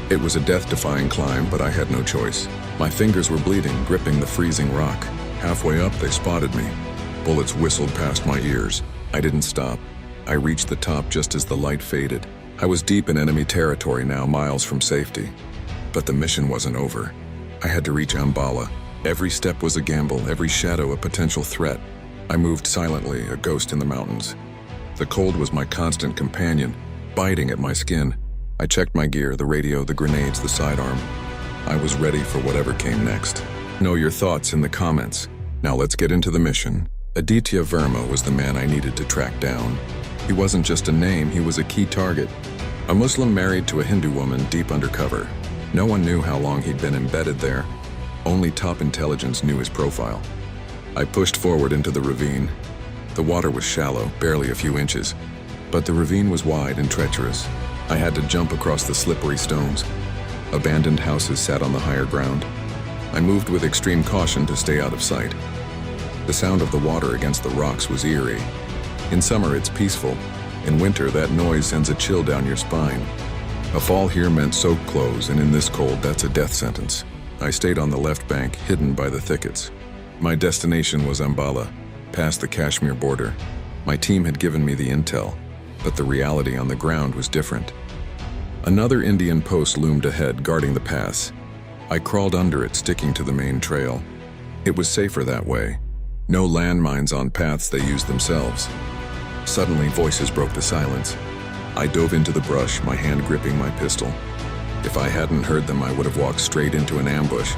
It was a death-defying climb, but I had no choice. My fingers were bleeding, gripping the freezing rock. Halfway up, they spotted me. Bullets whistled past my ears. I didn't stop. I reached the top just as the light faded. I was deep in enemy territory now, miles from safety. But the mission wasn't over. I had to reach Ambala. Every step was a gamble, every shadow a potential threat. I moved silently, a ghost in the mountains. The cold was my constant companion, biting at my skin. I checked my gear, the radio, the grenades, the sidearm. I was ready for whatever came next. Know your thoughts in the comments. Now let's get into the mission. Aditya Verma was the man I needed to track down. He wasn't just a name, he was a key target. A Muslim married to a Hindu woman deep undercover. No one knew how long he'd been embedded there. Only top intelligence knew his profile. I pushed forward into the ravine. The water was shallow, barely a few inches, but the ravine was wide and treacherous. I had to jump across the slippery stones. Abandoned houses sat on the higher ground. I moved with extreme caution to stay out of sight. The sound of the water against the rocks was eerie. In summer, it's peaceful. In winter, that noise sends a chill down your spine. A fall here meant soaked clothes, and in this cold, that's a death sentence. I stayed on the left bank, hidden by the thickets. My destination was Ambala, past the Kashmir border. My team had given me the intel, but the reality on the ground was different. Another Indian post loomed ahead, guarding the pass. I crawled under it, sticking to the main trail. It was safer that way. No landmines on paths they used themselves. Suddenly, voices broke the silence. I dove into the brush, my hand gripping my pistol. If I hadn't heard them, I would have walked straight into an ambush.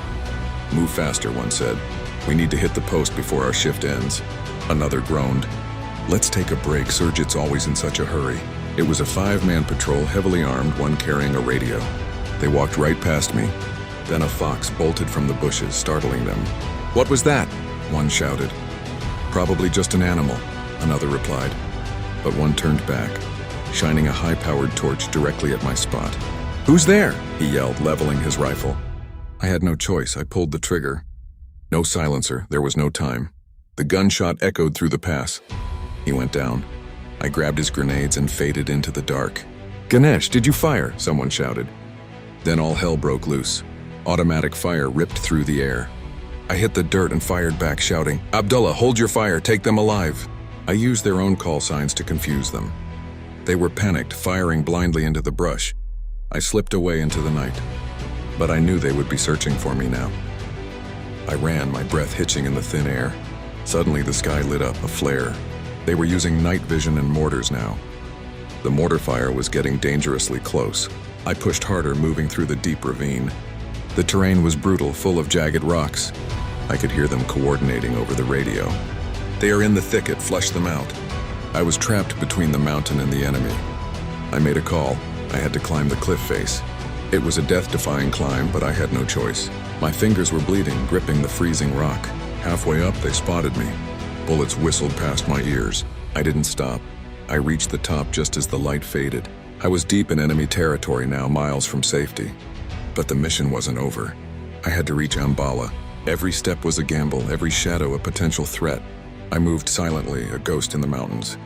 "Move faster," one said. "We need to hit the post before our shift ends." Another groaned. "Let's take a break, Surjit's always in such a hurry." It was a 5-man patrol, heavily armed, one carrying a radio. They walked right past me. Then a fox bolted from the bushes, startling them. "What was that?" one shouted. "Probably just an animal," another replied. But one turned back, shining a high-powered torch directly at my spot. "Who's there?" he yelled, leveling his rifle. I had no choice. I pulled the trigger. No silencer. There was no time. The gunshot echoed through the pass. He went down. I grabbed his grenades and faded into the dark. "Ganesh, did you fire?" someone shouted. Then all hell broke loose. Automatic fire ripped through the air. I hit the dirt and fired back, shouting, "Abdullah, hold your fire, take them alive." I used their own call signs to confuse them. They were panicked, firing blindly into the brush. I slipped away into the night, but I knew they would be searching for me now. I ran, my breath hitching in the thin air. Suddenly the sky lit up, a flare. They were using night vision and mortars now. The mortar fire was getting dangerously close. I pushed harder, moving through the deep ravine. The terrain was brutal, full of jagged rocks. I could hear them coordinating over the radio. "They are in the thicket, flush them out." I was trapped between the mountain and the enemy. I made a call. I had to climb the cliff face. It was a death-defying climb, but I had no choice. My fingers were bleeding, gripping the freezing rock. Halfway up, they spotted me. Bullets whistled past my ears. I didn't stop. I reached the top just as the light faded. I was deep in enemy territory now, miles from safety. But the mission wasn't over. I had to reach Ambala. Every step was a gamble, every shadow a potential threat. I moved silently, a ghost in the mountains.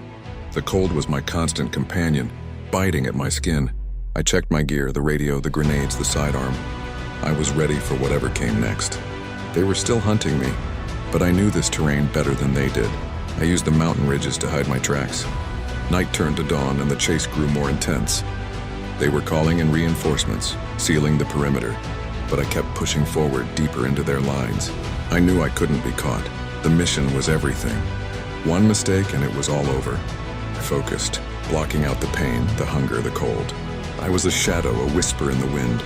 The cold was my constant companion, biting at my skin. I checked my gear, the radio, the grenades, the sidearm. I was ready for whatever came next. They were still hunting me, but I knew this terrain better than they did. I used the mountain ridges to hide my tracks. Night turned to dawn and the chase grew more intense. They were calling in reinforcements, sealing the perimeter, but I kept pushing forward deeper into their lines. I knew I couldn't be caught. The mission was everything. One mistake and it was all over. Focused, blocking out the pain, the hunger, the cold. I was a shadow, a whisper in the wind.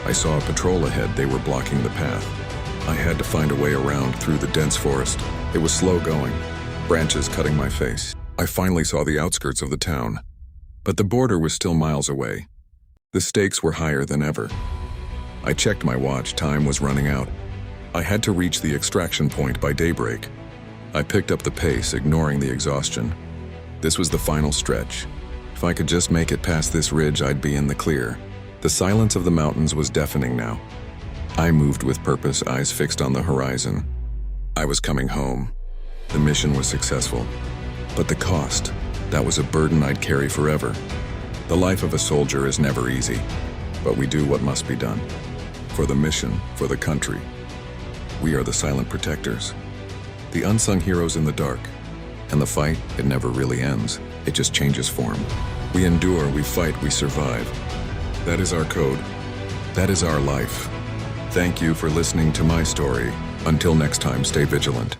I saw a patrol ahead. They were blocking the path. I had to find a way around through the dense forest. It was slow going, branches cutting my face. I finally saw the outskirts of the town, but the border was still miles away. The stakes were higher than ever. I checked my watch. Time was running out. I had to reach the extraction point by daybreak. I picked up the pace, ignoring the exhaustion. This was the final stretch. If I could just make it past this ridge, I'd be in the clear. The silence of the mountains was deafening now. I moved with purpose, eyes fixed on the horizon. I was coming home. The mission was successful. But the cost, that was a burden I'd carry forever. The life of a soldier is never easy. but we do what must be done. For the mission, for the country. We are the silent protectors. The unsung heroes in the dark. And the fight, it never really ends. It just changes form. We endure, we fight, we survive. That is our code. That is our life. Thank you for listening to my story. Until next time, stay vigilant.